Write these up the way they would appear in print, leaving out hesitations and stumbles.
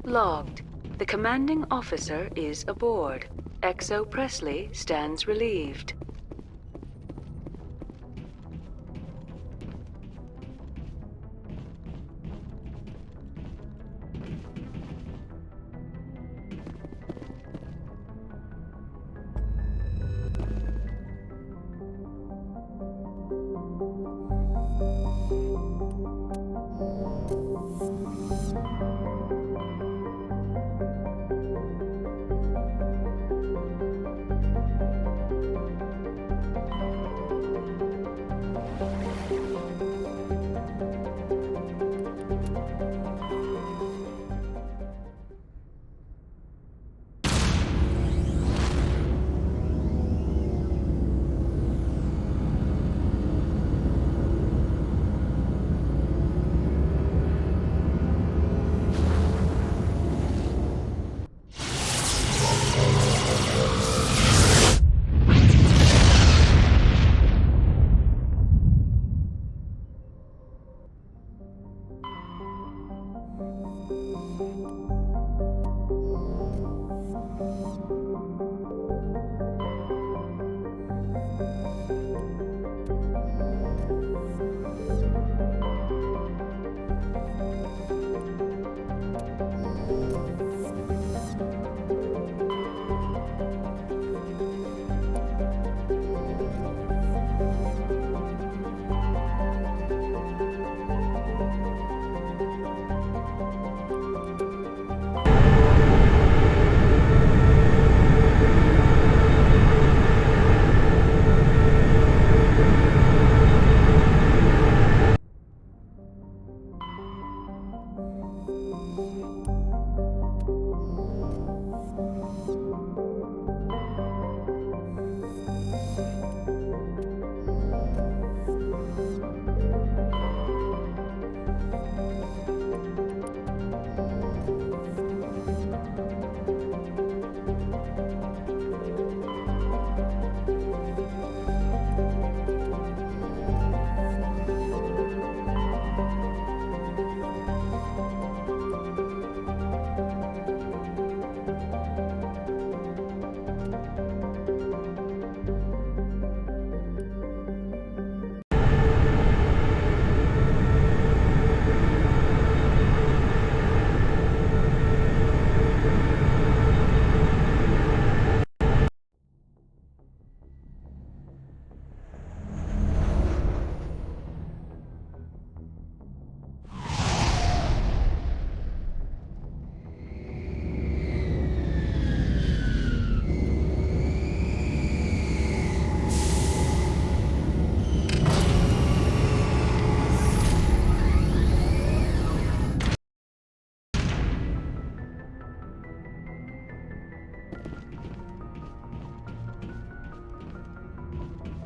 Logged. The commanding officer is aboard. XO Presley stands relieved.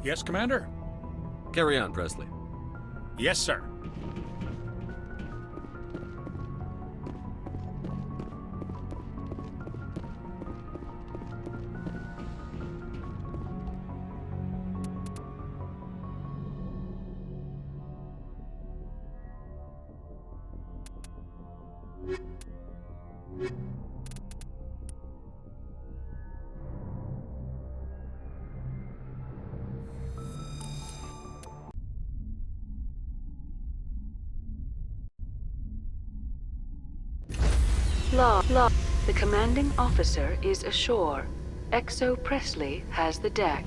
Yes, Commander? Carry on, Presley. Yes, sir. Log. The commanding officer is ashore. XO Presley has the deck.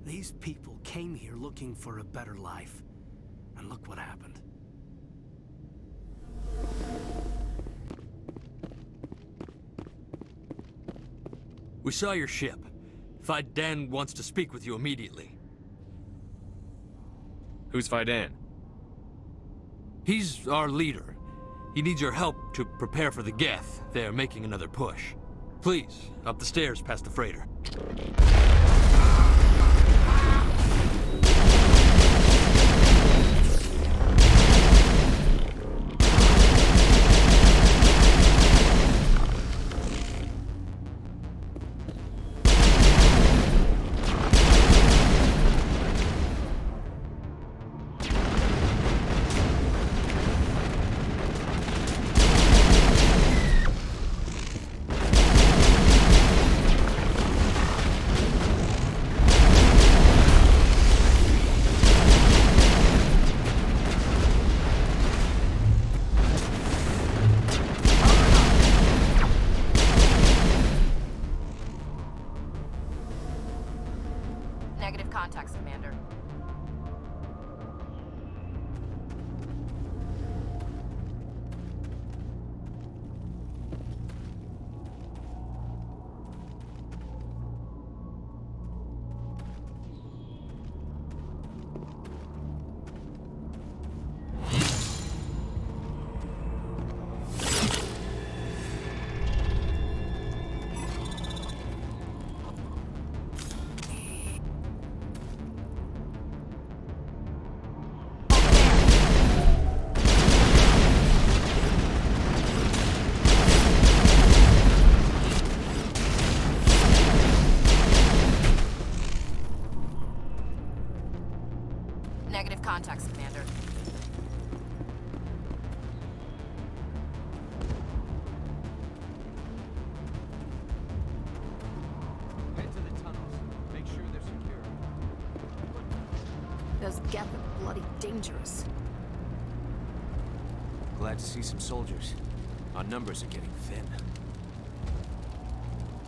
These people came here looking for a better life. And look what happened. We saw your ship. Fidan wants to speak with you immediately. Who's Fidan? He's our leader. He needs your help to prepare for the Geth. They're making another push. Please, up the stairs past the freighter. Negative contacts, Commander. Negative contacts, Commander. Head to the tunnels. Make sure they're secure. Those Geth are bloody dangerous. Glad to see some soldiers. Our numbers are getting thin.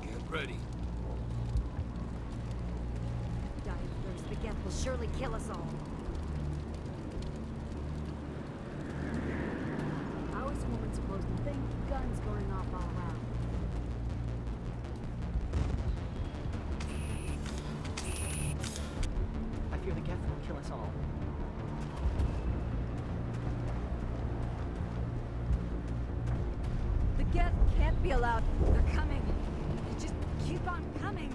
Get ready. Die first. The Geth will surely kill us all. How is a woman supposed to think? Guns going off all around. I fear the Geth will kill us all. The Geth can't be allowed. They're coming. They just keep on coming.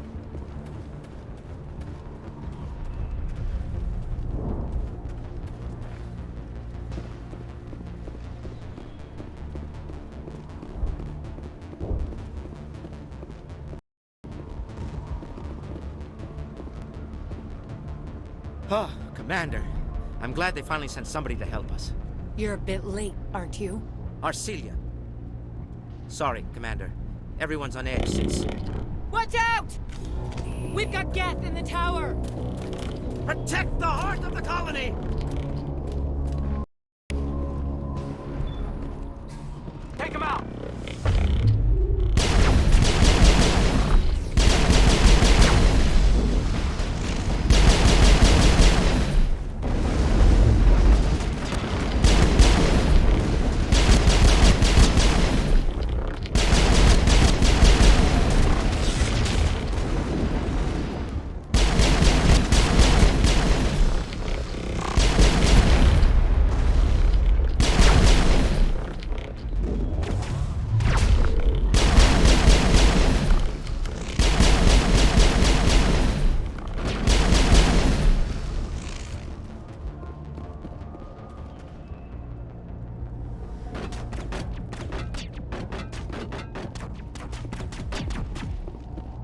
Oh, Commander. I'm glad they finally sent somebody to help us. You're a bit late, aren't you? Arcelia. Sorry, Commander. Everyone's on edge since... Watch out! We've got Geth in the tower! Protect the heart of the colony! Take him out!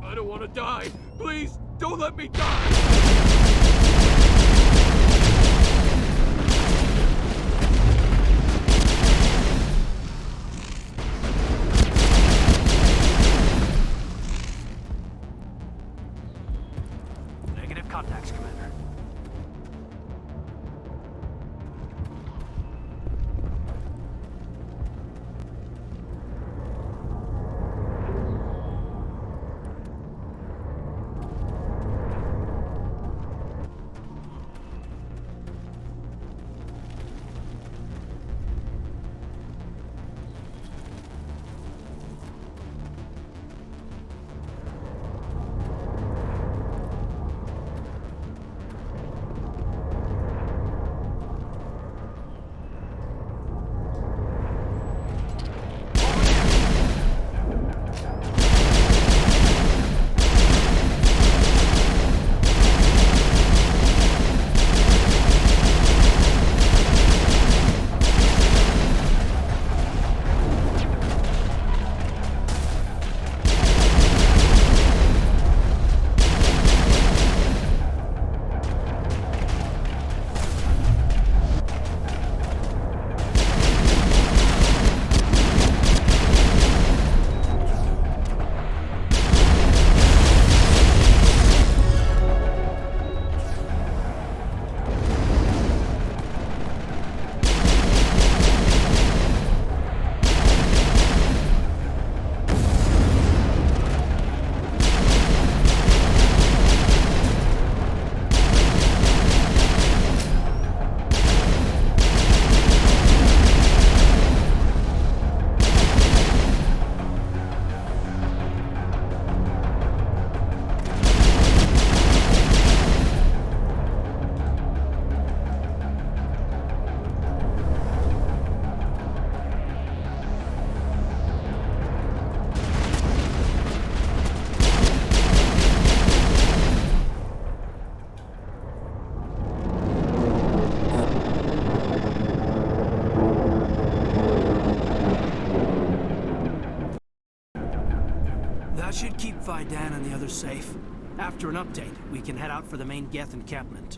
I don't want to die. Please, don't let me die. Negative contacts, Commander. should keep Vidan and the others safe. After an update, we can head out for the main Geth encampment.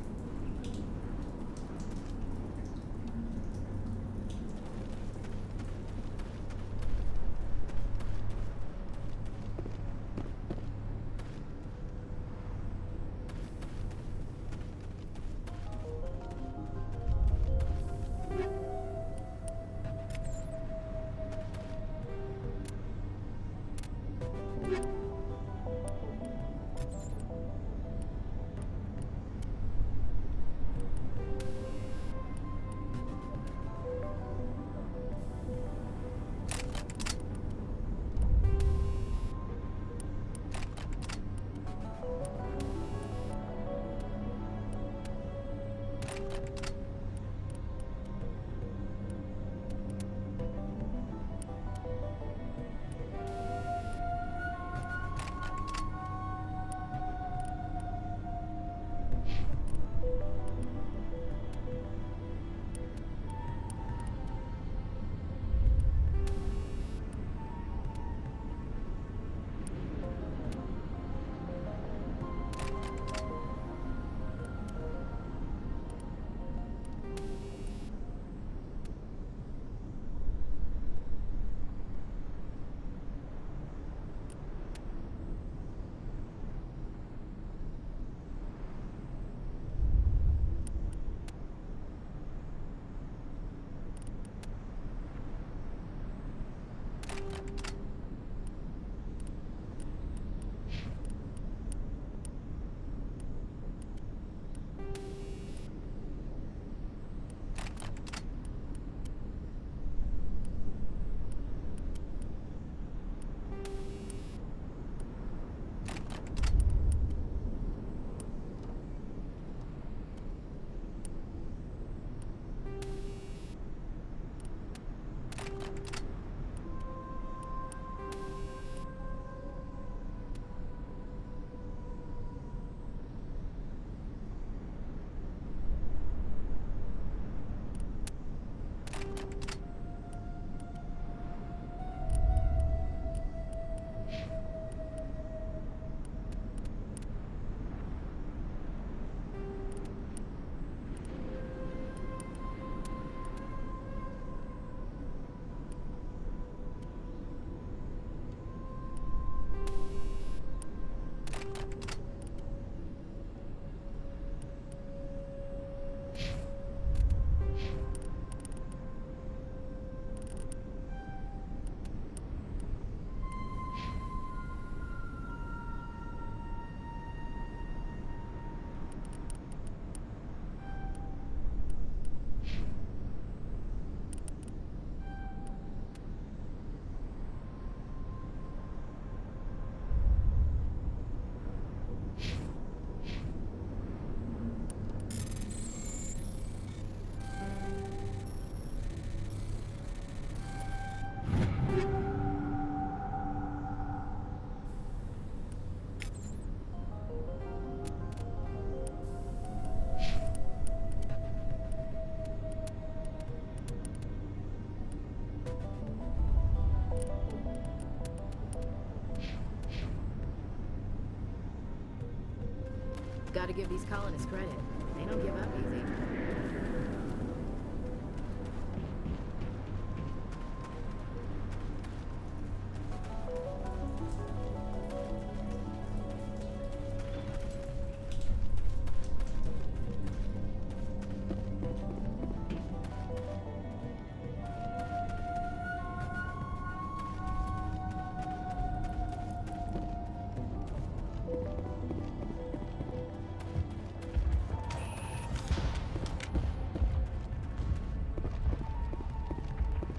Gotta give these colonists credit. They don't give up easy.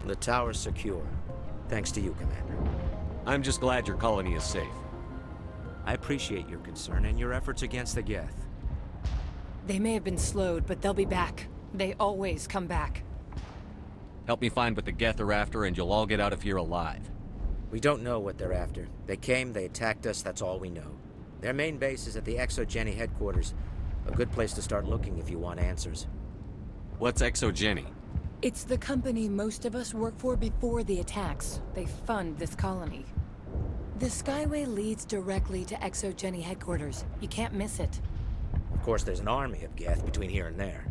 The tower's secure. Thanks to you, Commander. I'm just glad your colony is safe. I appreciate your concern and your efforts against the Geth. They may have been slowed, but they'll be back. They always come back. Help me find what the Geth are after, and you'll all get out of here alive. We don't know what they're after. They came, they attacked us, that's all we know. Their main base is at the ExoGeni headquarters. A good place to start looking if you want answers. What's ExoGeni? It's the company most of us work for before the attacks. They fund this colony. The Skyway leads directly to Exogeny headquarters. You can't miss it. Of course, there's an army of Geth between here and there.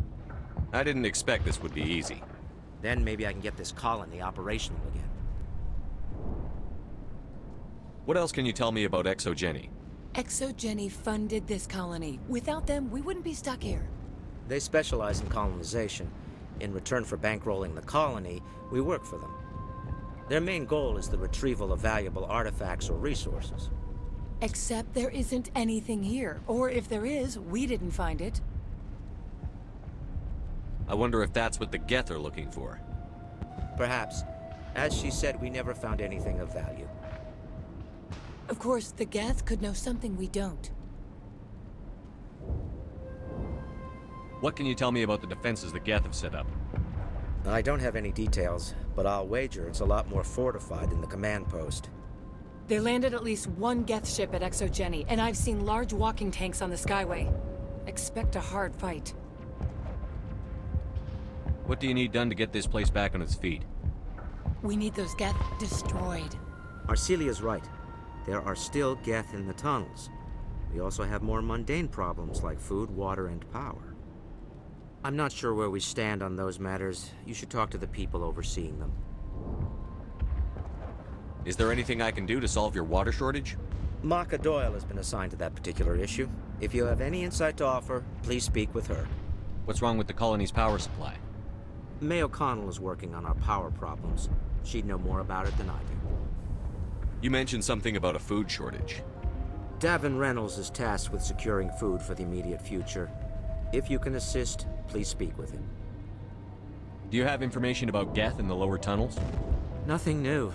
I didn't expect this would be easy. Then maybe I can get this colony operational again. What else can you tell me about Exogeny? Exogeny funded this colony. Without them, we wouldn't be stuck here. They specialize in colonization. In return for bankrolling the colony, we work for them. Their main goal is the retrieval of valuable artifacts or resources. Except there isn't anything here. Or if there is, we didn't find it. I wonder if that's what the Geth are looking for. Perhaps. As she said, we never found anything of value. Of course, the Geth could know something we don't. What can you tell me about the defenses the Geth have set up? I don't have any details, but I'll wager it's a lot more fortified than the command post. They landed at least one Geth ship at Exogeny, and I've seen large walking tanks on the Skyway. Expect a hard fight. What do you need done to get this place back on its feet? We need those Geth destroyed. Arcelia's right. There are still Geth in the tunnels. We also have more mundane problems like food, water, and power. I'm not sure where we stand on those matters. You should talk to the people overseeing them. Is there anything I can do to solve your water shortage? Maka Doyle has been assigned to that particular issue. If you have any insight to offer, please speak with her. What's wrong with the colony's power supply? May O'Connell is working on our power problems. She'd know more about it than I do. You mentioned something about a food shortage. Davin Reynolds is tasked with securing food for the immediate future. If you can assist, please speak with him. Do you have information about Geth in the lower tunnels? Nothing new.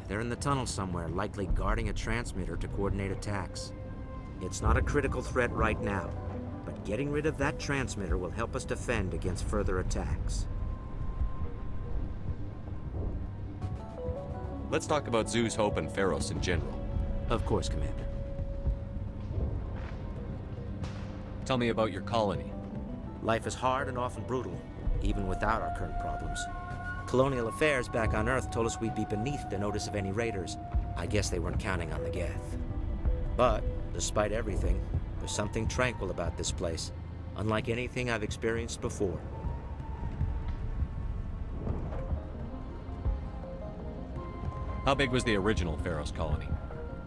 They're in the tunnel somewhere, likely guarding a transmitter to coordinate attacks. It's not a critical threat right now, but getting rid of that transmitter will help us defend against further attacks. Let's talk about Zew's Hope and Feros in general. Of course, Commander. Tell me about your colony. Life is hard and often brutal, even without our current problems. Colonial affairs back on Earth told us we'd be beneath the notice of any raiders. I guess they weren't counting on the Geth. But, despite everything, there's something tranquil about this place, unlike anything I've experienced before. How big was the original Feros colony?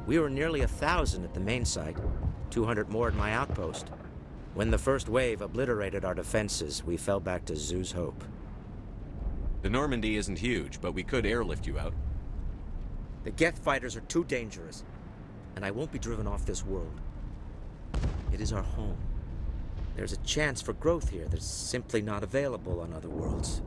We were nearly 1,000 at the main site, 200 more at my outpost. When the first wave obliterated our defenses, we fell back to Zew's Hope. The Normandy isn't huge, but we could airlift you out. The Geth fighters are too dangerous, and I won't be driven off this world. It is our home. There's a chance for growth here that's simply not available on other worlds.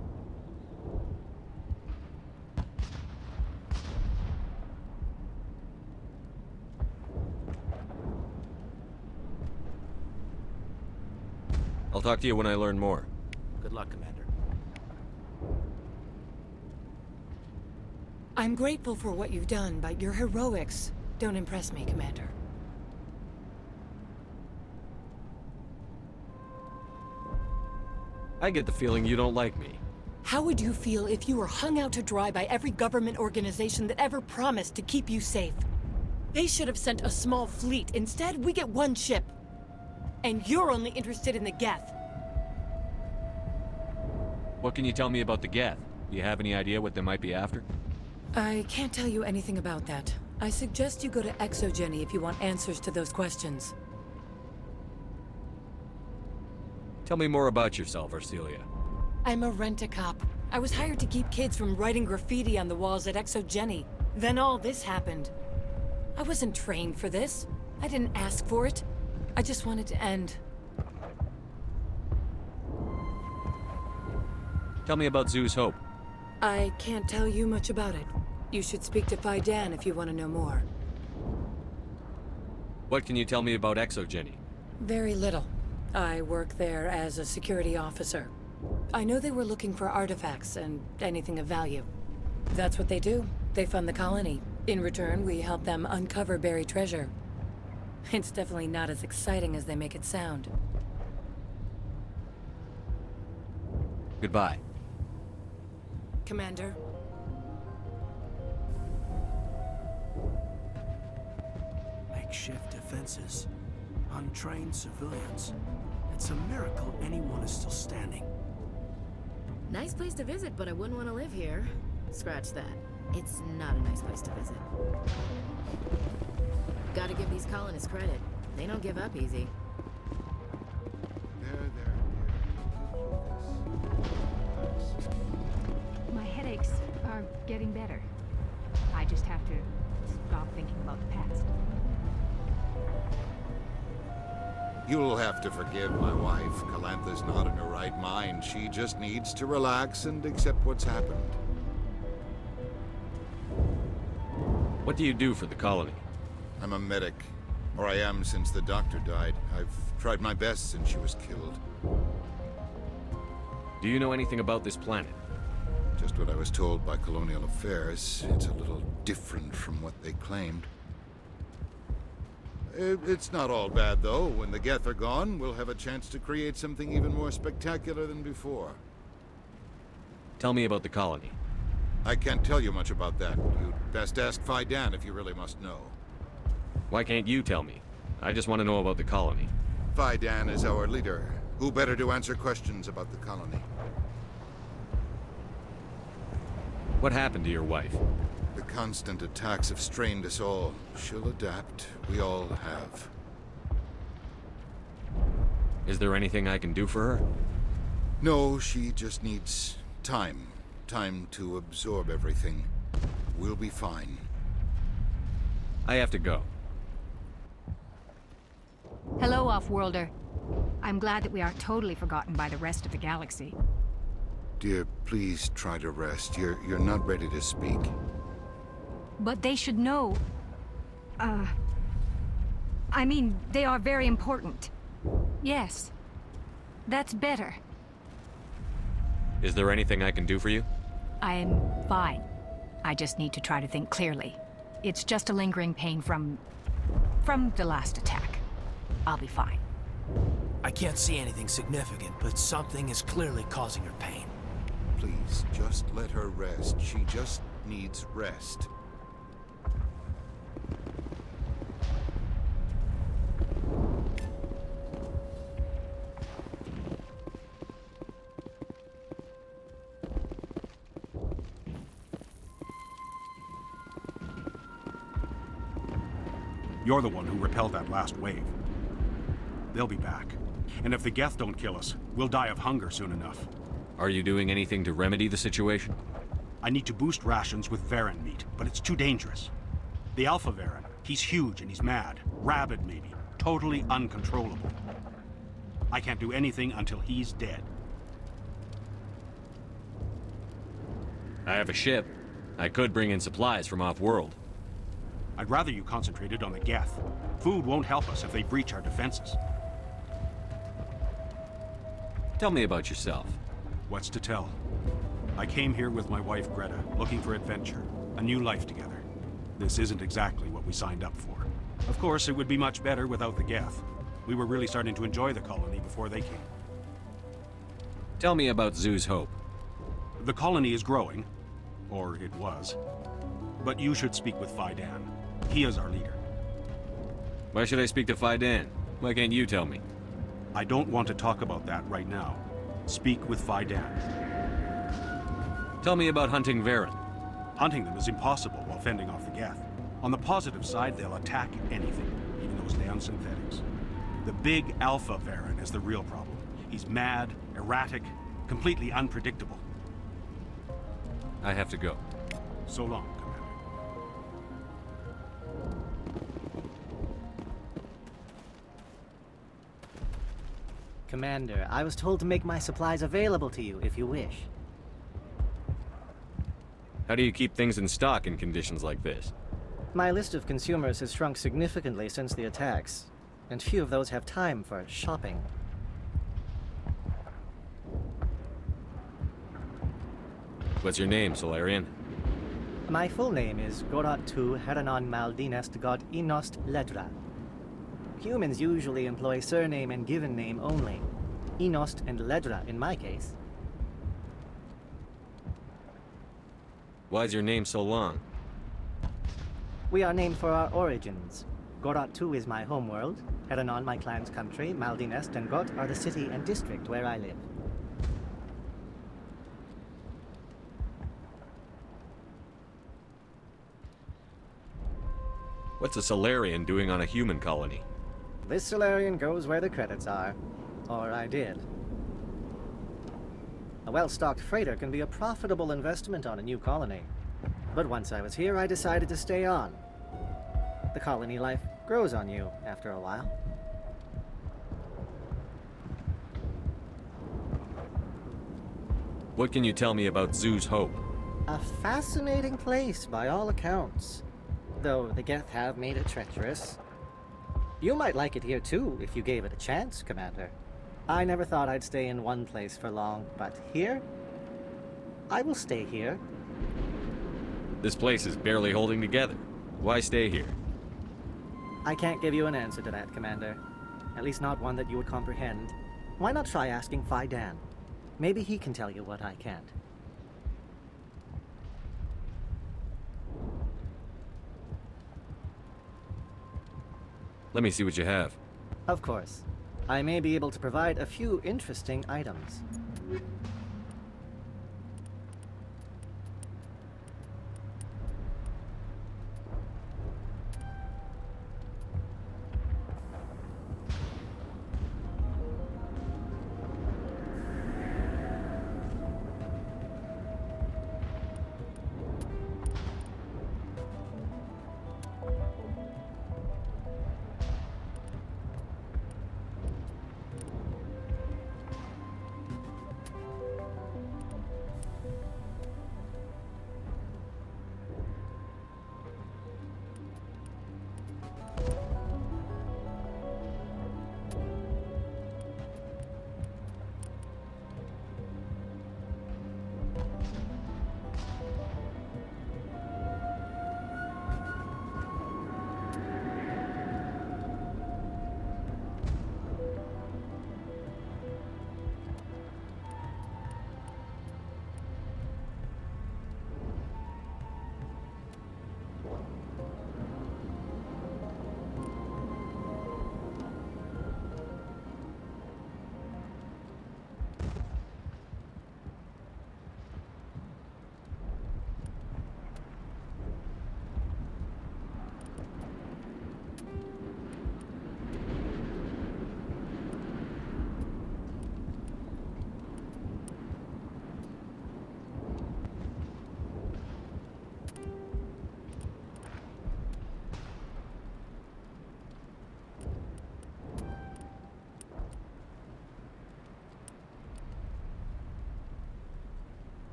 I'll talk to you when I learn more. Good luck, Commander. I'm grateful for what you've done, but your heroics don't impress me, Commander. I get the feeling you don't like me. How would you feel if you were hung out to dry by every government organization that ever promised to keep you safe? They should have sent a small fleet. Instead, we get one ship. And you're only interested in the Geth. What can you tell me about the Geth? Do you have any idea what they might be after? I can't tell you anything about that. I suggest you go to Exogeny if you want answers to those questions. Tell me more about yourself, Arcelia. I'm a rent-a-cop. I was hired to keep kids from writing graffiti on the walls at Exogeny. Then all this happened. I wasn't trained for this. I didn't ask for it. I just wanted to end. Tell me about Zew's Hope. I can't tell you much about it. You should speak to Phi Dan if you want to know more. What can you tell me about Exogeny? Very little. I work there as a security officer. I know they were looking for artifacts and anything of value. That's what they do. They fund the colony. In return, we help them uncover buried treasure. It's definitely not as exciting as they make it sound. Goodbye. Commander. makeshift defenses. Untrained civilians. It's a miracle anyone is still standing. Nice place to visit, but I wouldn't want to live here. Scratch that. It's not a nice place to visit. Gotta give these colonists credit. They don't give up easy. My headaches are getting better. I just have to stop thinking about the past. You'll have to forgive my wife. Calantha's not in her right mind. She just needs to relax and accept what's happened. What do you do for the colony? I'm a medic. Or I am since the doctor died. I've tried my best since she was killed. Do you know anything about this planet? Just what I was told by Colonial Affairs. It's a little different from what they claimed. It's not all bad, though. When the Geth are gone, we'll have a chance to create something even more spectacular than before. Tell me about the colony. I can't tell you much about that. You'd best ask Fidan if you really must know. Why can't you tell me? I just want to know about the colony. Fidan is our leader. Who better to answer questions about the colony? What happened to your wife? The constant attacks have strained us all. She'll adapt. We all have. Is there anything I can do for her? No, she just needs time. Time to absorb everything. We'll be fine. I have to go. Hello, Off-Worlder. I'm glad that we aren't totally forgotten by the rest of the galaxy. Dear, please try to rest. You're not ready to speak. But they should know. I mean, they are very important. Yes. That's better. Is there anything I can do for you? I'm fine. I just need to try to think clearly. It's just a lingering pain from the last attack. I'll be fine. I can't see anything significant, but something is clearly causing her pain. Please, just let her rest. She just needs rest. You're the one who repelled that last wave. They'll be back. And if the Geth don't kill us, we'll die of hunger soon enough. Are you doing anything to remedy the situation? I need to boost rations with Varen meat, but it's too dangerous. The Alpha Varen, he's huge and he's mad. Rabid, maybe. Totally uncontrollable. I can't do anything until he's dead. I have a ship. I could bring in supplies from off-world. I'd rather you concentrated on the Geth. Food won't help us if they breach our defenses. Tell me about yourself. What's to tell? I came here with my wife Greta, looking for adventure, a new life together. This isn't exactly what we signed up for. Of course, it would be much better without the Geth. We were really starting to enjoy the colony before they came. Tell me about Zoo's Hope. The colony is growing, or it was. But you should speak with Fidan. He is our leader. Why should I speak to Fidan? Why can't you tell me? I don't want to talk about that right now. Speak with Fidan. Tell me about hunting Varen. Hunting them is impossible while fending off the Geth. On the positive side, they'll attack anything, even those damn synthetics. The big Alpha Varen is the real problem. He's mad, erratic, completely unpredictable. I have to go. So long, Commander. Commander, I was told to make my supplies available to you if you wish. How do you keep things in stock in conditions like this? My list of consumers has shrunk significantly since the attacks, and few of those have time for shopping. What's your name, Solarian? My full name is Goratu Heranon Maldinest God Inost Ledra. Humans usually employ surname and given name only. Inost and Ledra in my case. Why's your name so long? We are named for our origins. Gorot 2 is my homeworld. Heranon, my clan's country. Maldinest and Got are the city and district where I live. What's a Solarian doing on a human colony? This Solarian goes where the credits are. Or I did. A well-stocked freighter can be a profitable investment on a new colony. But once I was here, I decided to stay on. The colony life grows on you after a while. What can you tell me about Zoo's Hope? A fascinating place by all accounts. Though the Geth have made it treacherous. You might like it here too, if you gave it a chance, Commander. I never thought I'd stay in one place for long, but here? I will stay here. This place is barely holding together. Why stay here? I can't give you an answer to that, Commander. At least not one that you would comprehend. Why not try asking Phi Dan? Maybe he can tell you what I can't. Let me see what you have. Of course. I may be able to provide a few interesting items.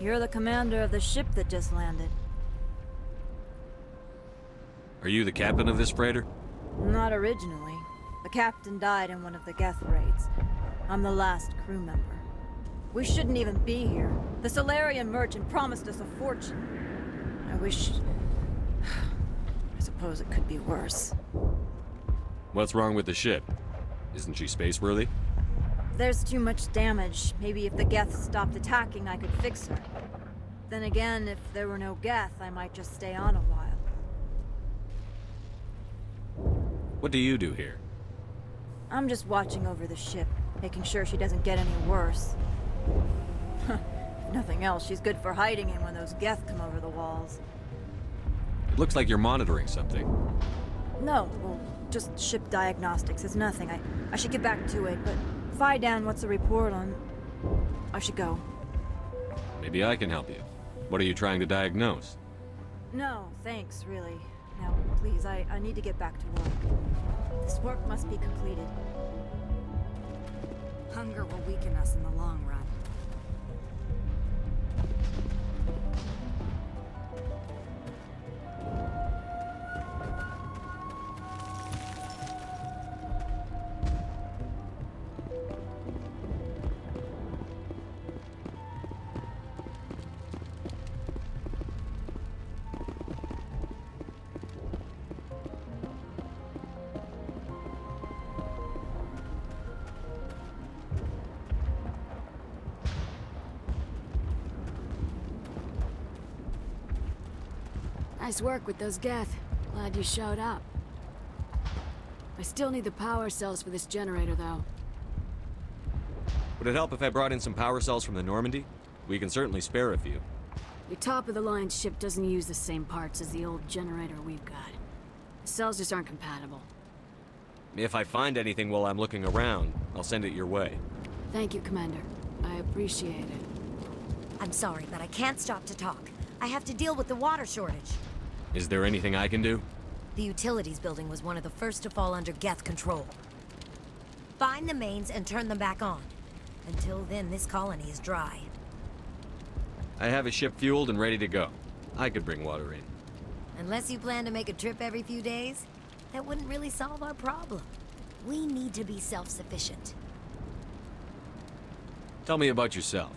You're the commander of the ship that just landed. Are you the captain of this freighter? Not originally. The captain died in one of the Geth raids. I'm the last crew member. We shouldn't even be here. The Solarian merchant promised us a fortune. I wish... I suppose it could be worse. What's wrong with the ship? Isn't she space-worthy? There's too much damage. Maybe if the Geth stopped attacking, I could fix her. Then again, if there were no Geth, I might just stay on a while. What do you do here? I'm just watching over the ship, making sure she doesn't get any worse. If nothing else, she's good for hiding in when those Geth come over the walls. It looks like you're monitoring something. No, well, just ship diagnostics. It's nothing. I should get back to it, but Phi Dan, what's the report on... I should go. Maybe I can help you. What are you trying to diagnose? No, thanks, really. Now, please, I need to get back to work. This work must be completed. Hunger will weaken us in the long run. Nice work with those Geth. Glad you showed up. I still need the power cells for this generator, though. Would it help if I brought in some power cells from the Normandy? We can certainly spare a few. Your top-of-the-line ship doesn't use the same parts as the old generator we've got. The cells just aren't compatible. If I find anything while I'm looking around, I'll send it your way. Thank you, Commander. I appreciate it. I'm sorry, but I can't stop to talk. I have to deal with the water shortage. Is there anything I can do? The utilities building was one of the first to fall under Geth control. Find the mains and turn them back on. Until then, this colony is dry. I have a ship fueled and ready to go. I could bring water in. Unless you plan to make a trip every few days, that wouldn't really solve our problem. We need to be self-sufficient. Tell me about yourself.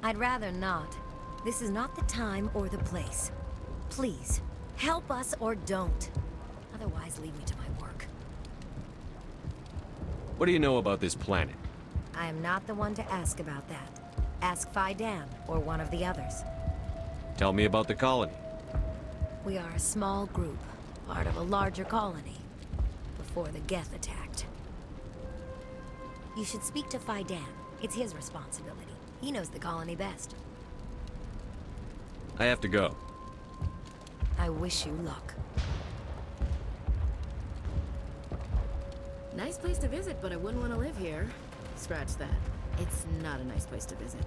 I'd rather not. This is not the time or the place. Please, help us or don't. Otherwise, leave me to my work. What do you know about this planet? I am not the one to ask about that. Ask Fidam or one of the others. Tell me about the colony. We are a small group, part of a larger colony, before the Geth attacked. You should speak to Fidam. It's his responsibility. He knows the colony best. I have to go. I wish you luck. Nice place to visit, but I wouldn't want to live here. Scratch that. It's not a nice place to visit.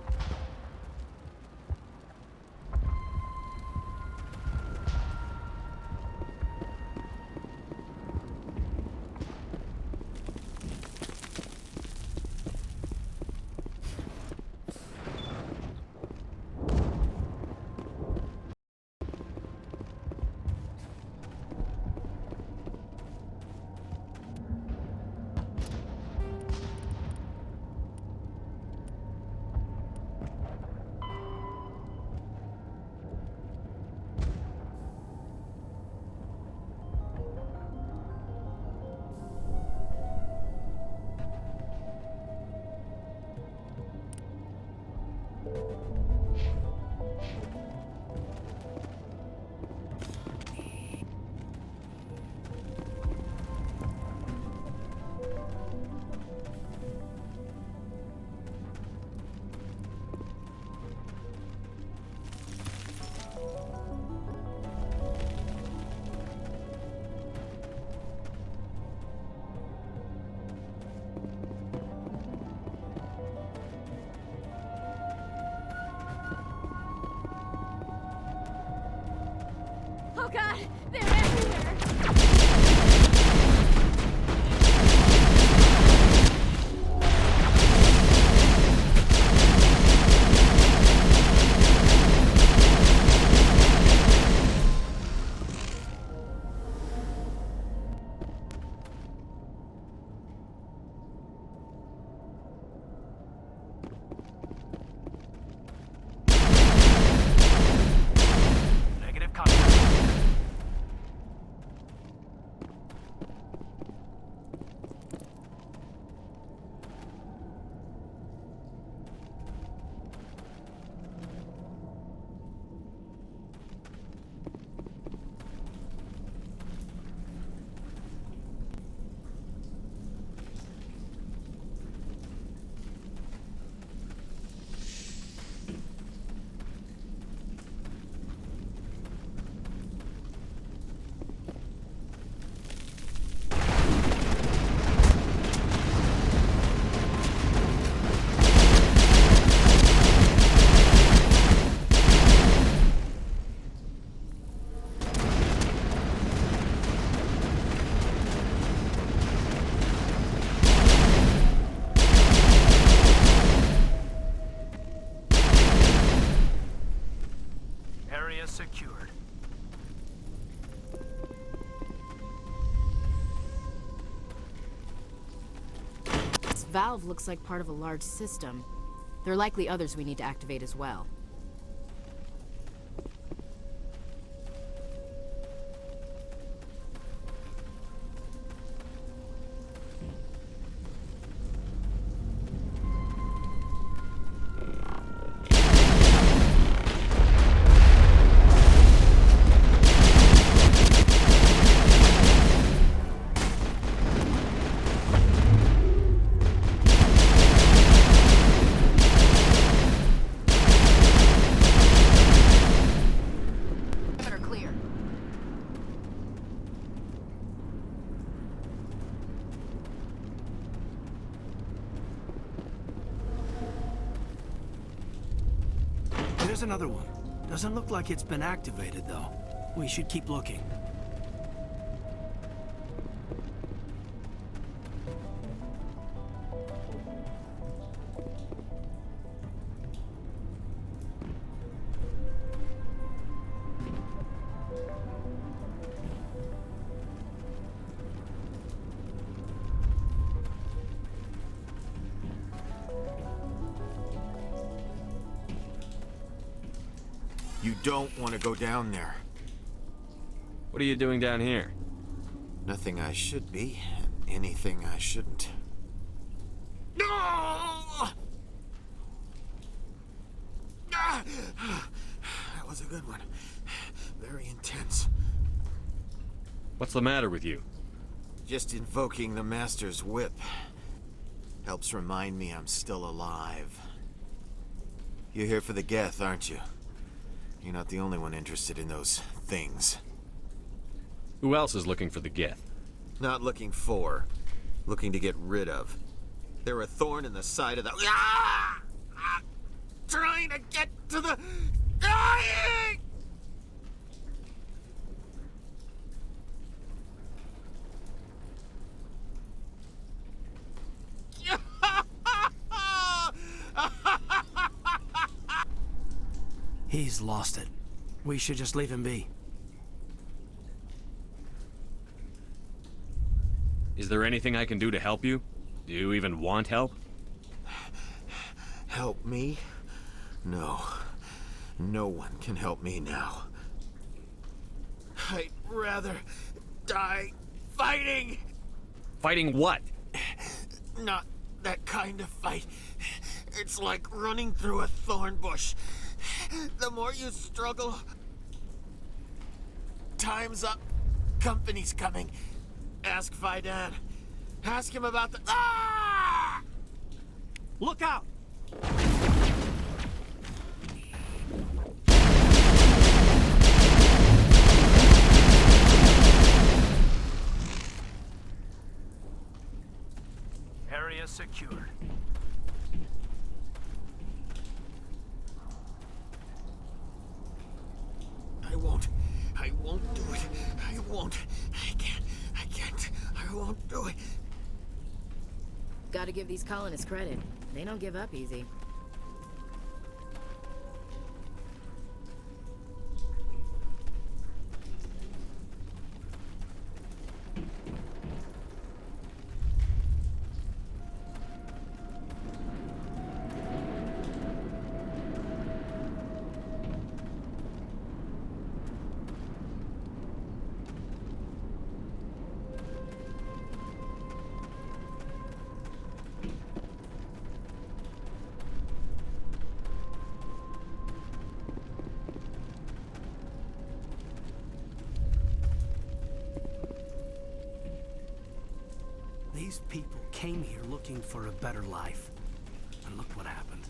secured. This valve looks like part of a large system. There are likely others we need to activate as well. There's another one. Doesn't look like it's been activated, though. We should keep looking. You don't want to go down there. What are you doing down here? Nothing I should be, and anything I shouldn't. No! That was a good one. Very intense. What's the matter with you? Just invoking the Master's whip helps remind me I'm still alive. You're here for the Geth, aren't you? You're not the only one interested in those things. Who else is looking for the Geth? Not looking for. Looking to get rid of. They're a thorn in the side of the... Ah! Ah! Trying to get to the... Dying! He's lost it. We should just leave him be. Is there anything I can do to help you? Do you even want help? Help me? No. No one can help me now. I'd rather die fighting! Fighting what? Not that kind of fight. It's like running through a thorn bush. The more you struggle... Time's up. Company's coming. Ask Faidan. Ask him about the... Ah! Look out! Area secured. I won't do it. I won't. I can't. I won't do it. Gotta give these colonists credit. They don't give up easy. These people came here looking for a better life. And look what happened.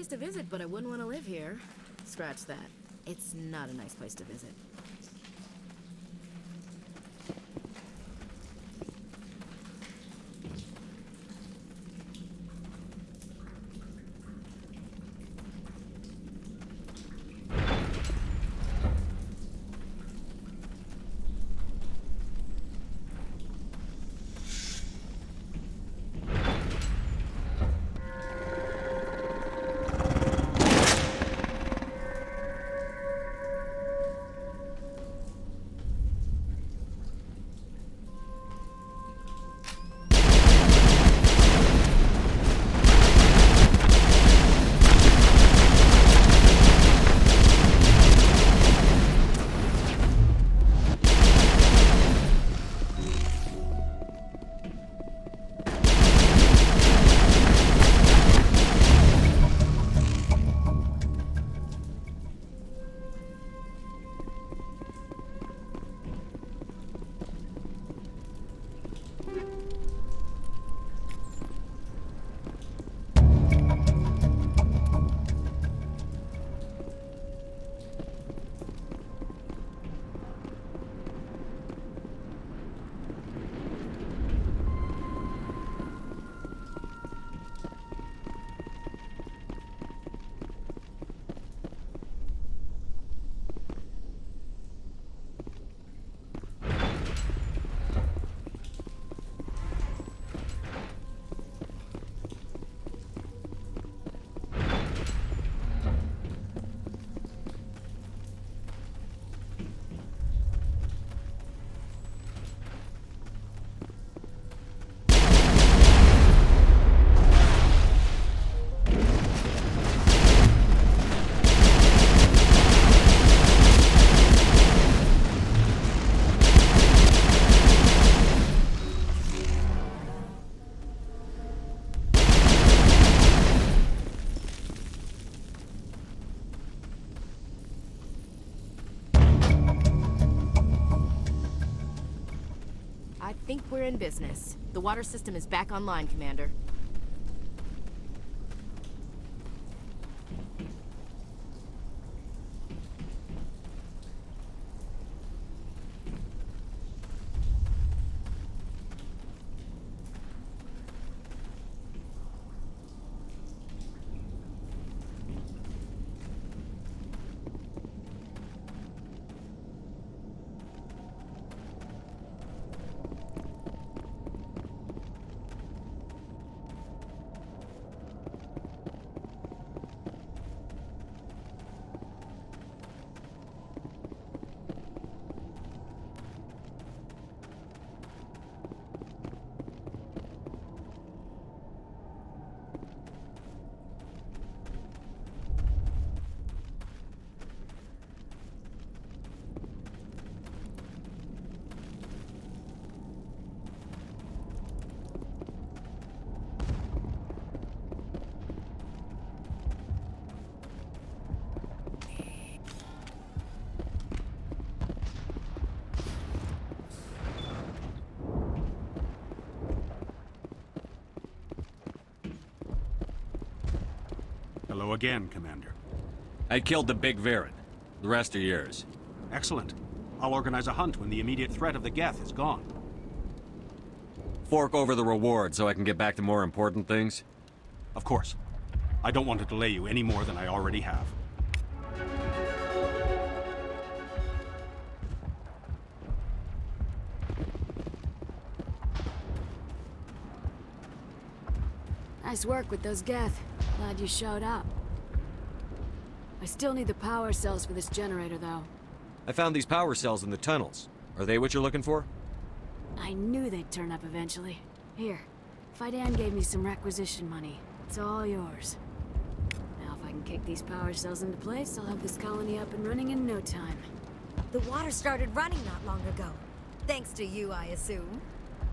place to visit, but I wouldn't want to live here. Scratch that. It's not a nice place to visit. I think we're in business. The water system is back online, Commander. Hello again, Commander. I killed the big Varen. The rest are yours. Excellent. I'll organize a hunt when the immediate threat of the Geth is gone. Fork over the reward so I can get back to more important things? Of course. I don't want to delay you any more than I already have. Nice work with those Geth. Glad you showed up. I still need the power cells for this generator, though. I found these power cells in the tunnels. Are they what you're looking for? I knew they'd turn up eventually. Here, Fidan gave me some requisition money. It's all yours. Now if I can kick these power cells into place, I'll have this colony up and running in no time. The water started running not long ago. Thanks to you, I assume.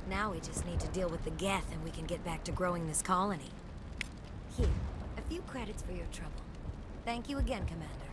Now we just need to deal with the Geth and we can get back to growing this colony. Here, a few credits for your trouble. Thank you again, Commander.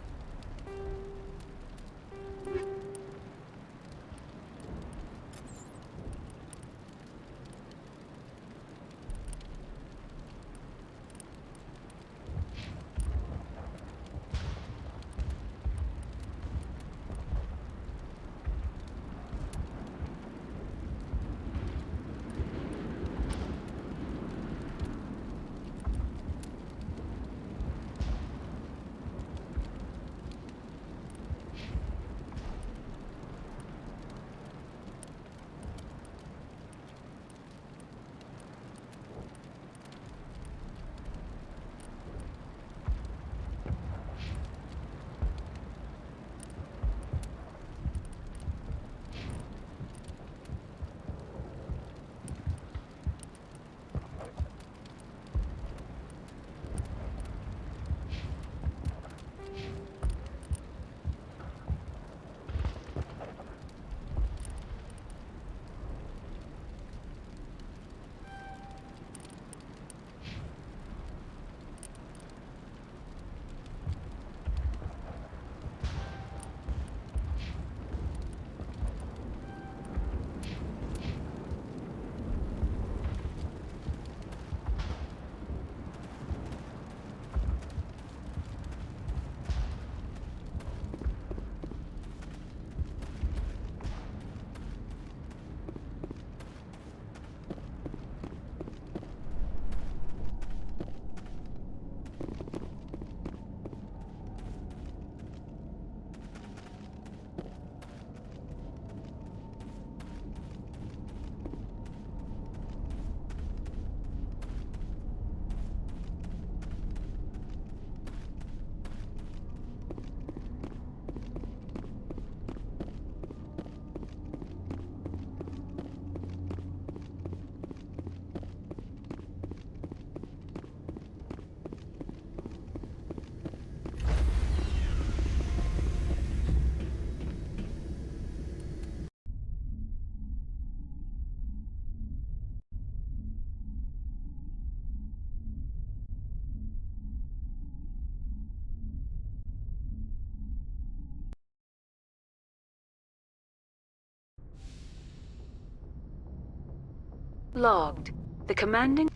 Logged. The commanding...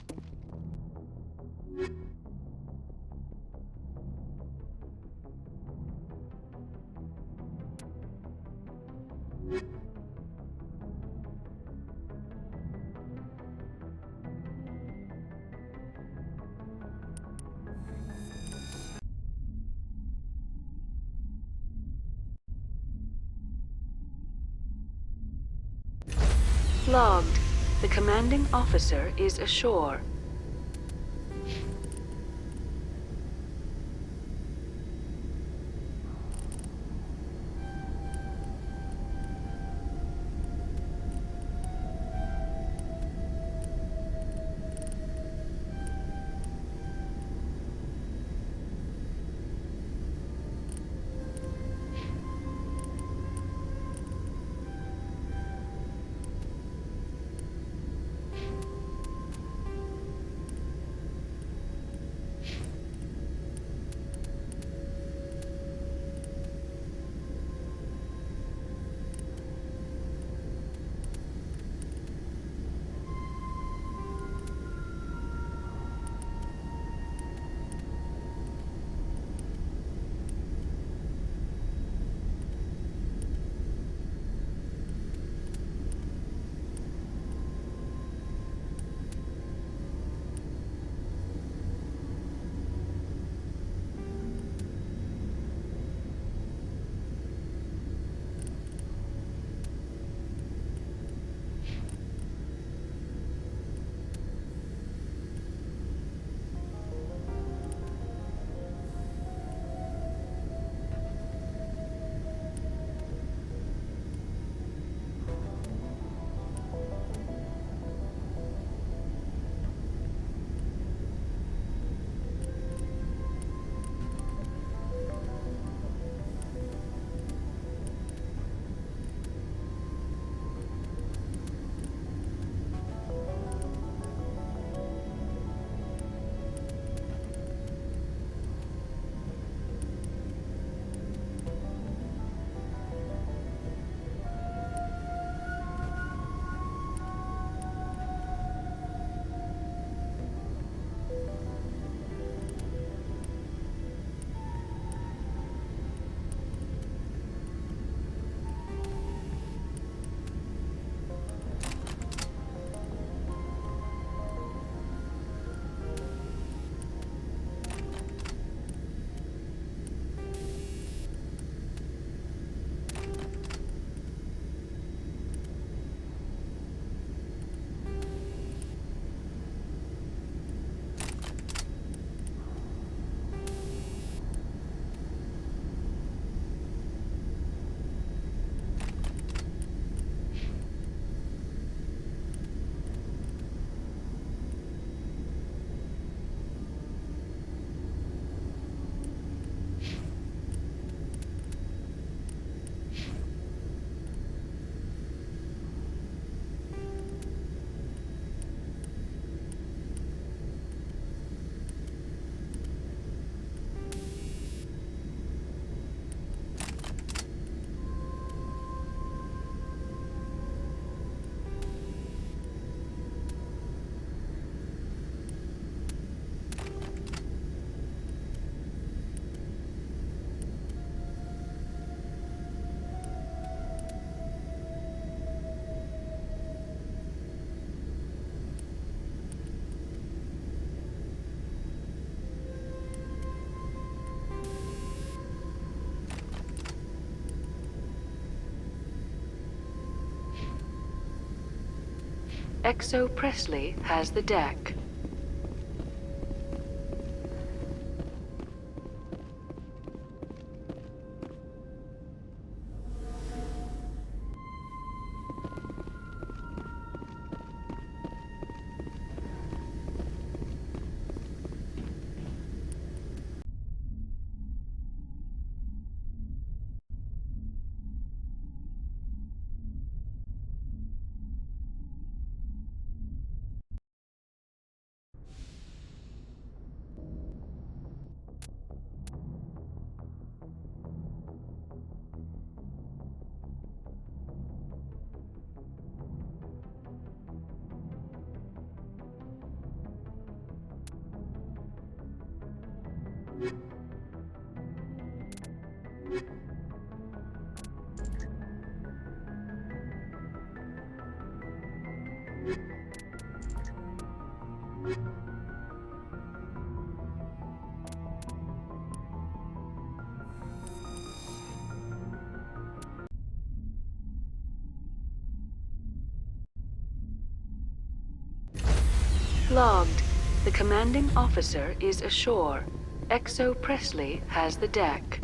Logged. The commanding officer is ashore. Exo Presley has the deck. Logged. The commanding officer is ashore. XO Presley has the deck.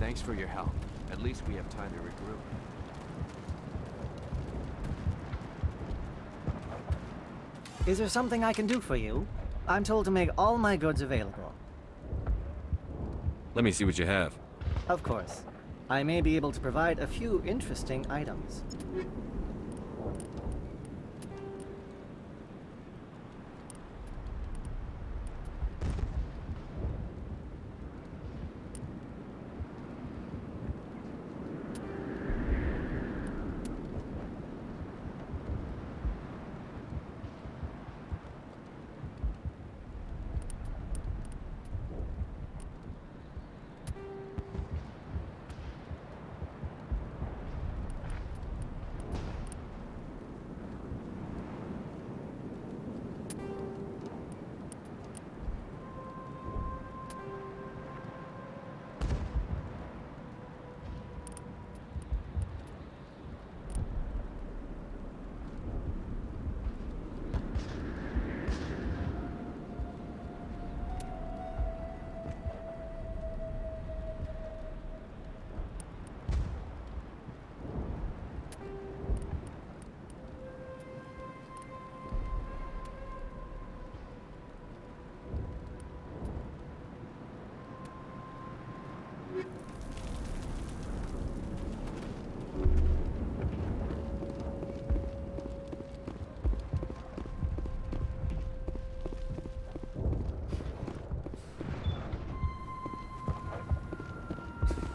Thanks for your help. At least we have time to regroup. Is there something I can do for you? I'm told to make all my goods available. Let me see what you have. Of course. I may be able to provide a few interesting items.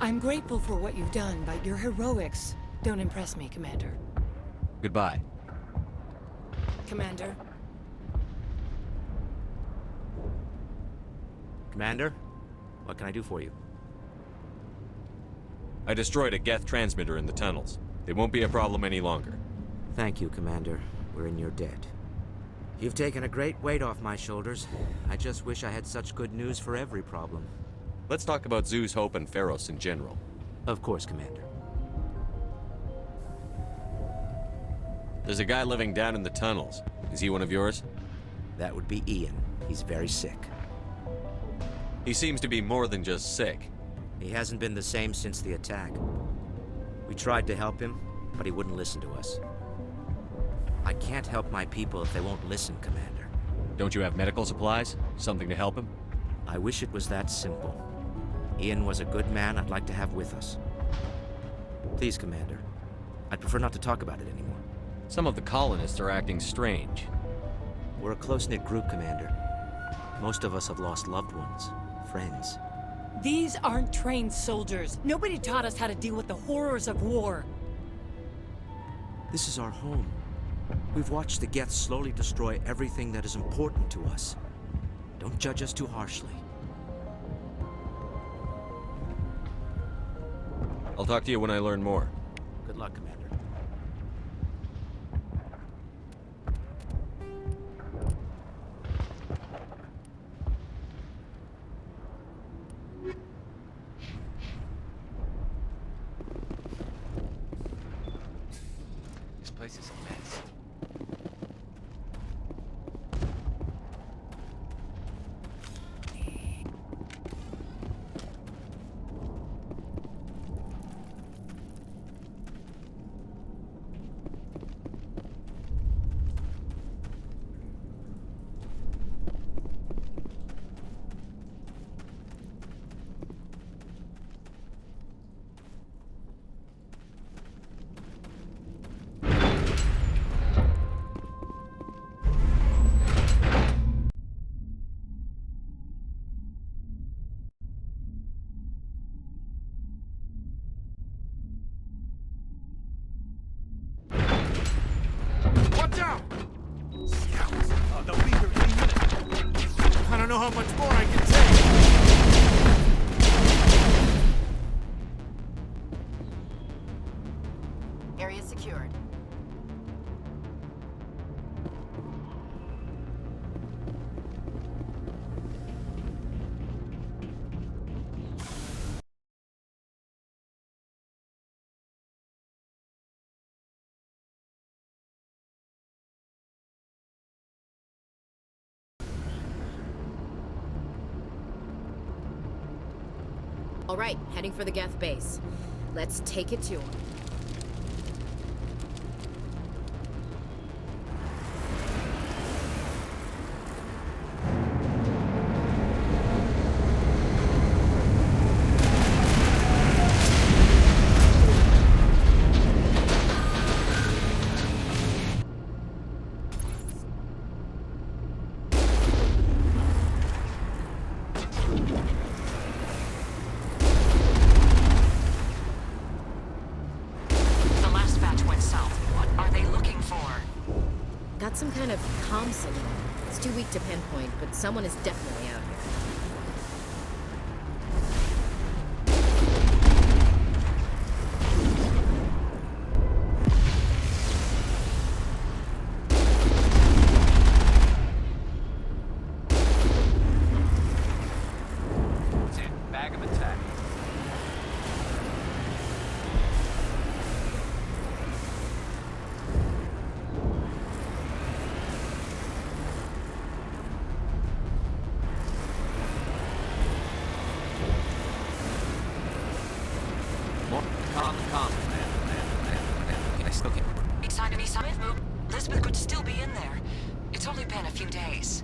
I'm grateful for what you've done, but your heroics don't impress me, Commander. Goodbye. Commander? Commander? What can I do for you? I destroyed a Geth transmitter in the tunnels. It won't be a problem any longer. Thank you, Commander. We're in your debt. You've taken a great weight off my shoulders. I just wish I had such good news for every problem. Let's talk about Zoo's Hope and Feros in general. Of course, Commander. There's a guy living down in the tunnels. Is he one of yours? That would be Ian. He's very sick. He seems to be more than just sick. He hasn't been the same since the attack. We tried to help him, but he wouldn't listen to us. I can't help my people if they won't listen, Commander. Don't you have medical supplies? Something to help him? I wish it was that simple. Ian was a good man I'd like to have with us. Please, Commander. I'd prefer not to talk about it anymore. Some of the colonists are acting strange. We're a close-knit group, Commander. Most of us have lost loved ones, friends. These aren't trained soldiers. Nobody taught us how to deal with the horrors of war. This is our home. We've watched the Geth slowly destroy everything that is important to us. Don't judge us too harshly. I'll talk to you when I learn more. Good luck, Commander. This place is a mess. Watch out! Scouts. Oh, they'll be here any minute. I don't know how much more I can take. Area secured. All right, heading for the Geth base. Let's take it to him. Got some kind of comm signal. It's too weak to pinpoint, but someone is definitely out here. That's it. Bag of attack. Elizabeth could still be in there. It's only been a few days.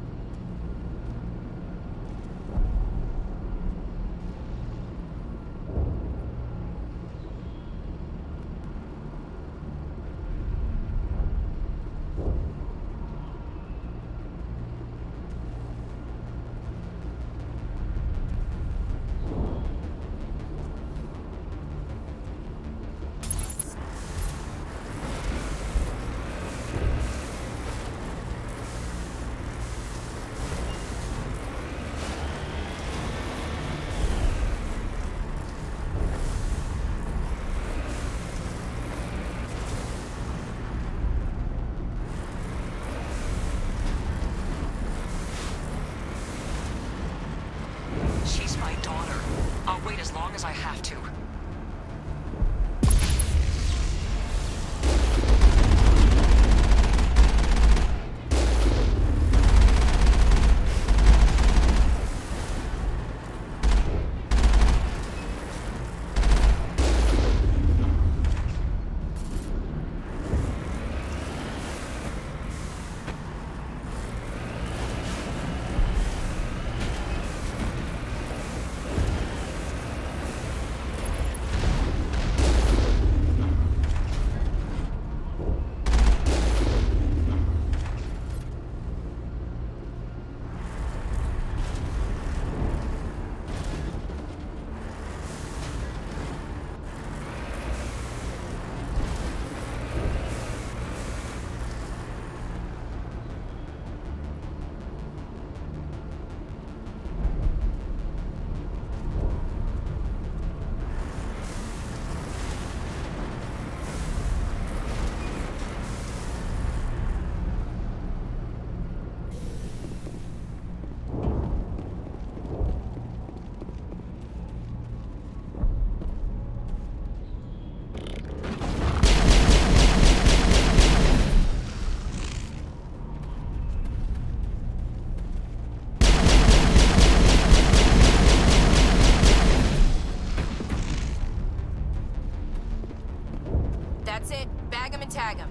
That's it. Bag 'em and tag 'em.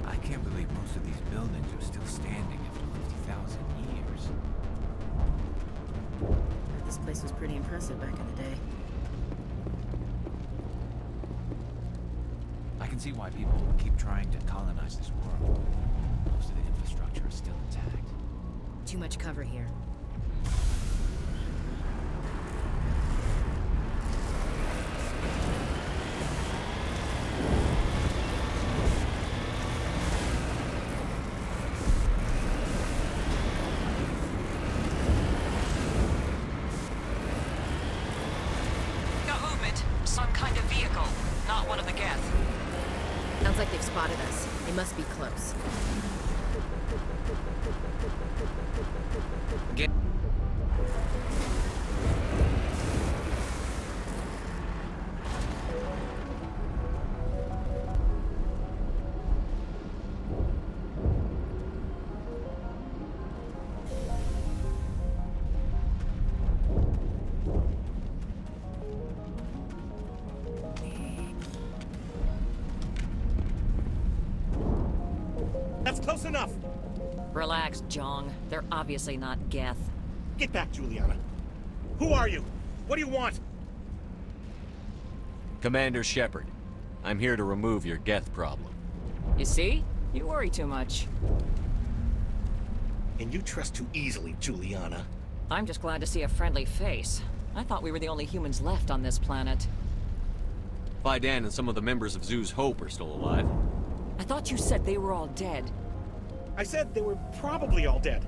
I can't believe most of these buildings are still standing after 50,000 years. This place was pretty impressive back in the day. I can see why people keep trying to colonize this world. Most of the infrastructure is still intact. Too much cover here. Got movement. Some kind of vehicle. Not one of the Geth. Sounds like they've spotted us. They must be close. Get. That's close enough! Relax, Jong. They're obviously not Geth. Get back, Juliana. Who are you? What do you want? Commander Shepard, I'm here to remove your Geth problem. You see? You worry too much. And you trust too easily, Juliana. I'm just glad to see a friendly face. I thought we were the only humans left on this planet. Fidan and some of the members of Zoo's Hope are still alive. I thought you said they were all dead. I said they were probably all dead.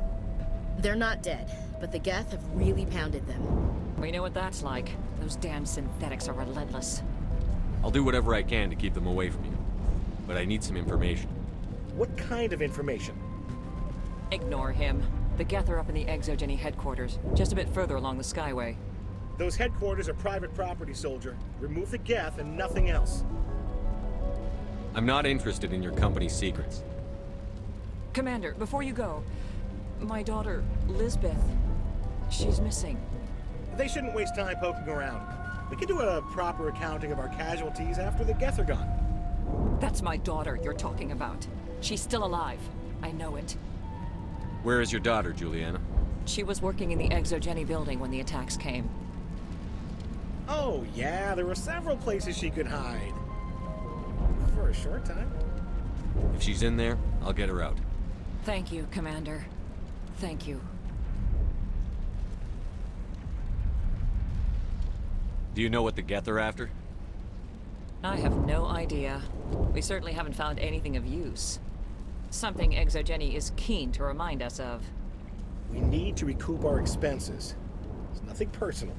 They're not dead, but the Geth have really pounded them. We know what that's like. Those damn synthetics are relentless. I'll do whatever I can to keep them away from you. But I need some information. What kind of information? Ignore him. The Geth are up in the Exogeny headquarters, just a bit further along the Skyway. Those headquarters are private property, soldier. Remove the Geth and nothing else. I'm not interested in your company's secrets. Commander, before you go, my daughter, Lisbeth, she's missing. They shouldn't waste time poking around. We can do a proper accounting of our casualties after the Geth are gone. That's my daughter you're talking about. She's still alive. I know it. Where is your daughter, Juliana? She was working in the Exogeny building when the attacks came. Oh, yeah, there were several places she could hide. For a short time. If she's in there, I'll get her out. Thank you, Commander. Thank you. Do you know what the Geth are after? I have no idea. We certainly haven't found anything of use. Something Exogeny is keen to remind us of. We need to recoup our expenses. It's nothing personal.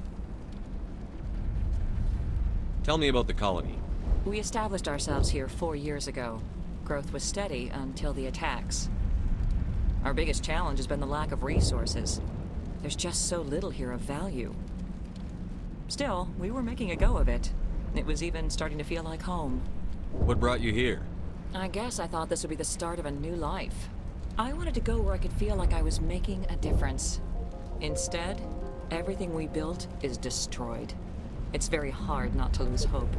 Tell me about the colony. We established ourselves here 4 years ago. Growth was steady until the attacks. Our biggest challenge has been the lack of resources. There's just so little here of value. Still, we were making a go of it. It was even starting to feel like home. What brought you here? I guess I thought this would be the start of a new life. I wanted to go where I could feel like I was making a difference. Instead, everything we built is destroyed. It's very hard not to lose hope.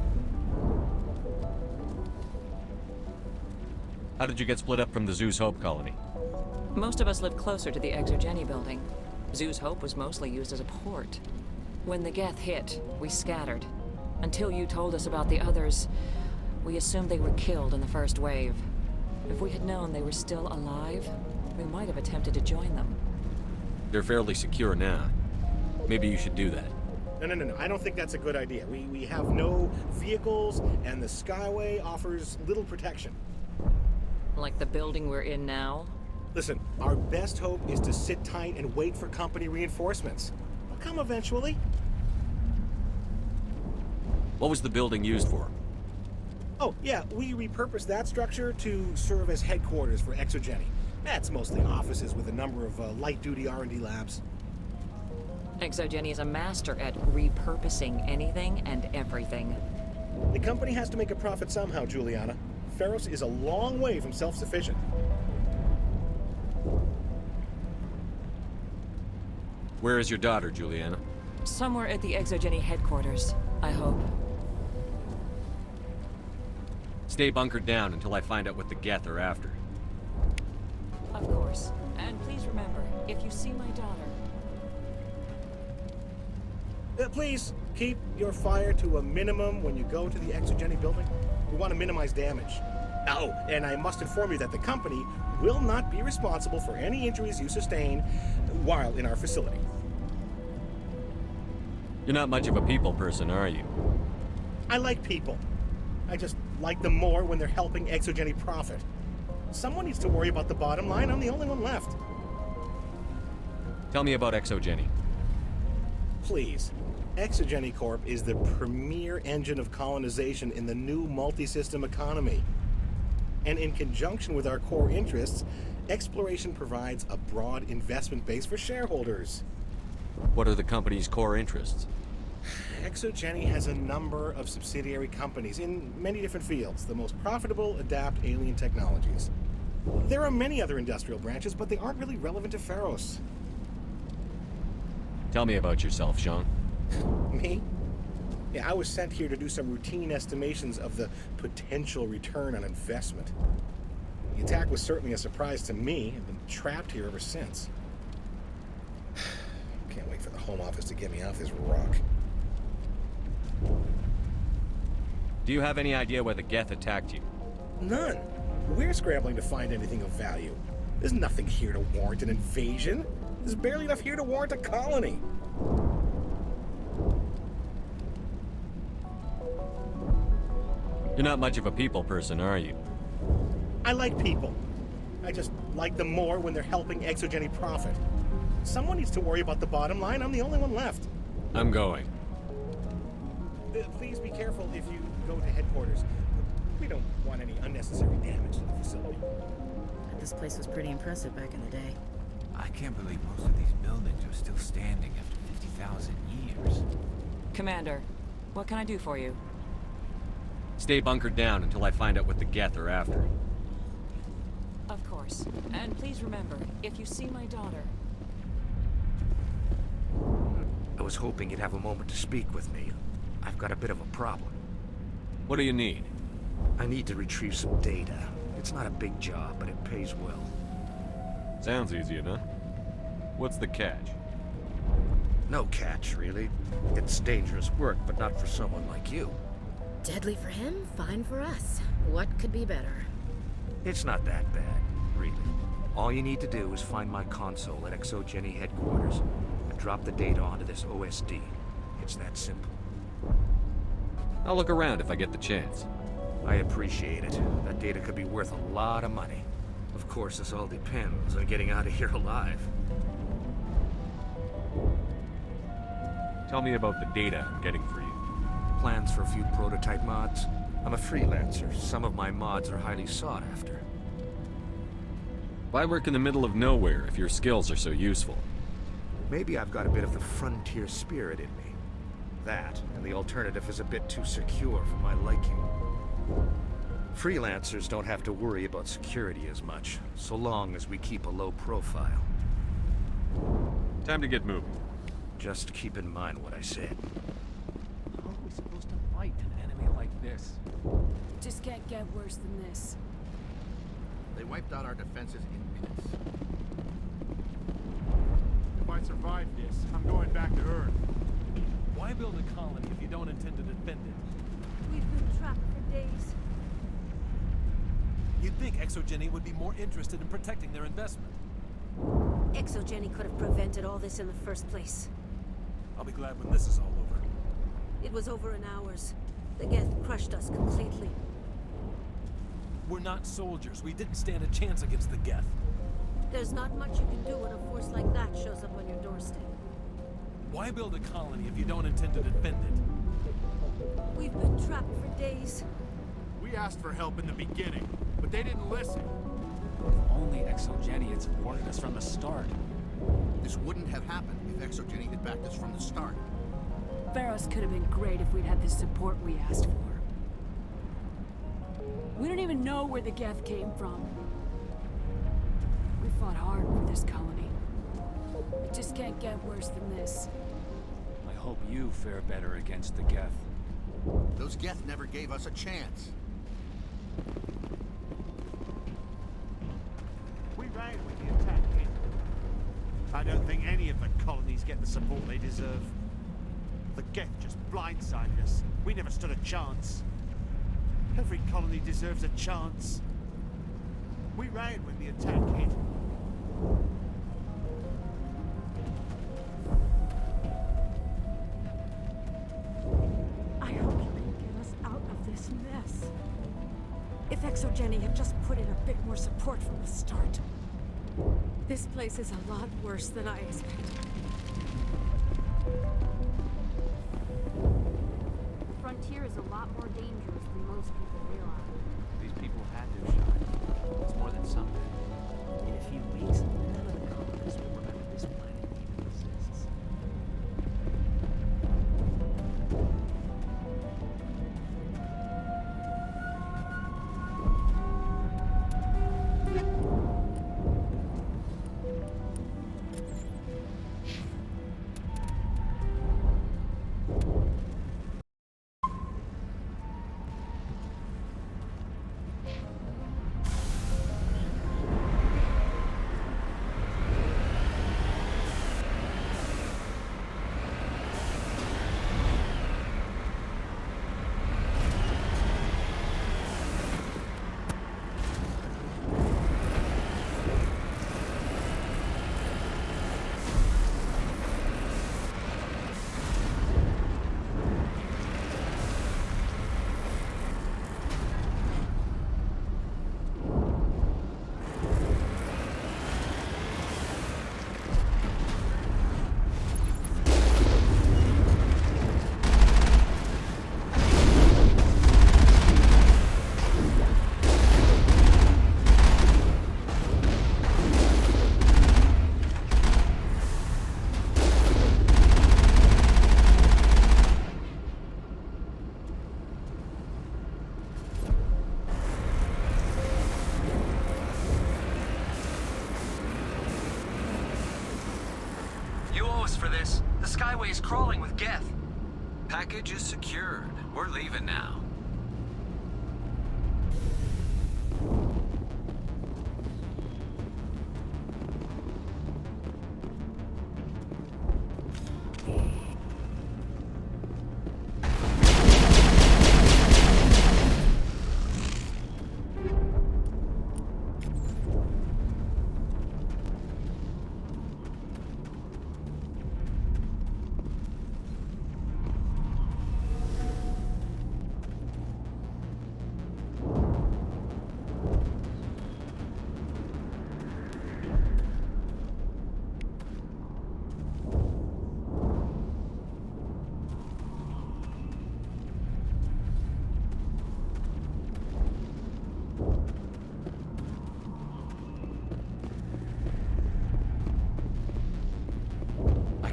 How did you get split up from the Zoo's Hope colony? Most of us lived closer to the Exogeny building. Zoo's Hope was mostly used as a port. When the Geth hit, we scattered. Until you told us about the others, we assumed they were killed in the first wave. If we had known they were still alive, we might have attempted to join them. They're fairly secure now. Maybe you should do that. No. I don't think that's a good idea. We have no vehicles, and the Skyway offers little protection. Like the building we're in now? Listen, our best hope is to sit tight and wait for company reinforcements. They'll come eventually. What was the building used for? Oh, yeah, we repurposed that structure to serve as headquarters for Exogeny. That's mostly offices with a number of light-duty R&D labs. Exogeny is a master at repurposing anything and everything. The company has to make a profit somehow, Juliana. Feros is a long way from self-sufficient. Where is your daughter, Juliana? Somewhere at the Exogeny headquarters, I hope. Stay bunkered down until I find out what the Geth are after. Of course. And please remember, if you see my daughter... Please, keep your fire to a minimum when you go to the Exogeny building. We want to minimize damage. Oh, and I must inform you that the company will not be responsible for any injuries you sustain while in our facility. You're not much of a people person, are you? I like people. I just like them more when they're helping Exogeny profit. Someone needs to worry about the bottom line. I'm the only one left. Tell me about Exogeny. Please. Exogeny Corp is the premier engine of colonization in the new multi-system economy. And in conjunction with our core interests, exploration provides a broad investment base for shareholders. What are the company's core interests? Exogeny has a number of subsidiary companies in many different fields. The most profitable adapt alien technologies. There are many other industrial branches, but they aren't really relevant to Feros. Tell me about yourself, Jean. Me? Yeah, I was sent here to do some routine estimations of the potential return on investment. The attack was certainly a surprise to me. I've been trapped here ever since. Can't wait for the Home Office to get me off this rock. Do you have any idea why the Geth attacked you? None. We're scrambling to find anything of value. There's nothing here to warrant an invasion. There's barely enough here to warrant a colony. You're not much of a people person, are you? I like people. I just like them more when they're helping Exogeny profit. Someone needs to worry about the bottom line. I'm the only one left. I'm going. Please be careful if you go to headquarters. We don't want any unnecessary damage to the facility. This place was pretty impressive back in the day. I can't believe most of these buildings are still standing after 50,000 years. Commander, what can I do for you? Stay bunkered down until I find out what the Geth are after. Of course. And please remember, if you see my daughter... I was hoping you'd have a moment to speak with me. I've got a bit of a problem. What do you need? I need to retrieve some data. It's not a big job, but it pays well. Sounds easy enough. What's the catch? No catch, really. It's dangerous work, but not for someone like you. Deadly for him, fine for us. What could be better? It's not that bad, really. All you need to do is find my console at Exogeny headquarters and drop the data onto this OSD. It's that simple. I'll look around if I get the chance. I appreciate it. That data could be worth a lot of money. Of course, this all depends on getting out of here alive. Tell me about the data I'm getting for you. Plans for a few prototype mods? I'm a freelancer. Some of my mods are highly sought after. Why work in the middle of nowhere if your skills are so useful? Maybe I've got a bit of the frontier spirit in me. That, and the alternative is a bit too secure for my liking. Freelancers don't have to worry about security as much, so long as we keep a low profile. Time to get moving. Just keep in mind what I said. How are we supposed to fight an enemy like this? Just can't get worse than this. They wiped out our defenses in minutes. If I survive this, I'm going back to Earth. Why build a colony if you don't intend to defend it? We've been trapped for days. You'd think Exogeny would be more interested in protecting their investment. Exogeny could have prevented all this in the first place. I'll be glad when this is all over. It was over in hours. The Geth crushed us completely. We're not soldiers. We didn't stand a chance against the Geth. There's not much you can do when a force like that shows up on your doorstep. Why build a colony if you don't intend to defend it? We've been trapped for days. We asked for help in the beginning, but they didn't listen. If only Exogeny had supported us from the start. This wouldn't have happened if Exogeny had backed us from the start. Feros could have been great if we'd had the support we asked for. We don't even know where the Geth came from. We fought hard for this colony. It just can't get worse than this. I hope you fare better against the Geth. Those Geth never gave us a chance. We ran when the attack hit. I don't think any of the colonies get the support they deserve. The Geth just blindsided us. We never stood a chance. Every colony deserves a chance. We ran when the attack hit. I hope you can get us out of this mess. If Exogeny had just put in a bit more support from the start. This place is a lot worse than I expected. The frontier is a lot more dangerous than most people realize. These people had their shot. It's more than some did. In a few weeks, none of the colonists will remember this planet even exists. For this. The Skyway is crawling with Geth. Package is secured. We're leaving now.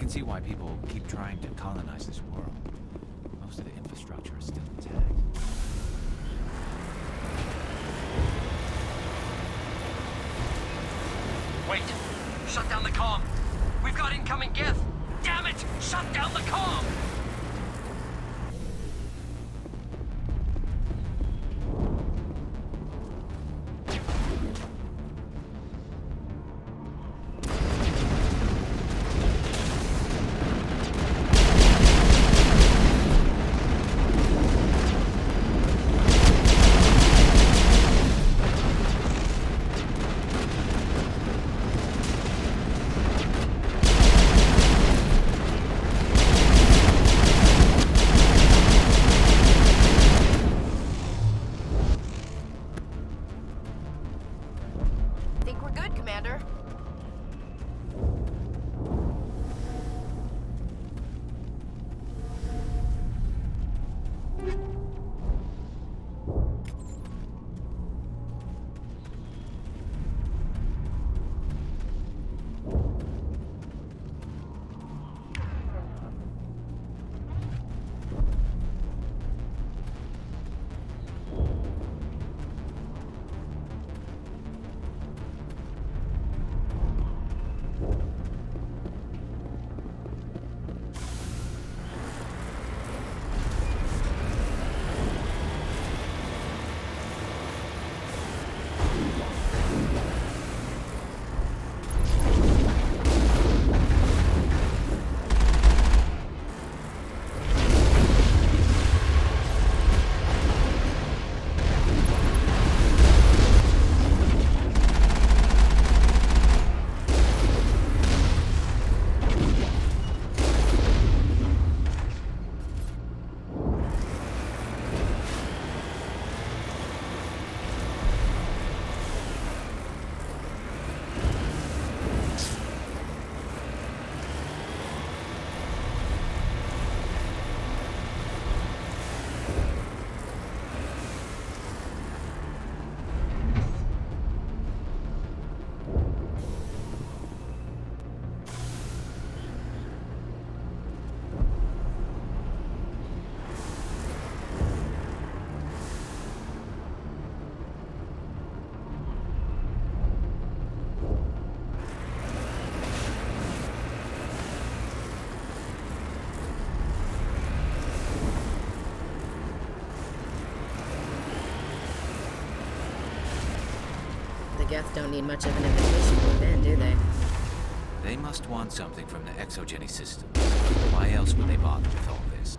See why people keep trying to colonize this world. Most of the infrastructure is still intact. Wait! Shut down the comm! We've got incoming Geth! Damn it! Shut down the comm! Geth don't need much of an invitation to move in, do they? They must want something from the exogeny system. Why else would they bother with all this?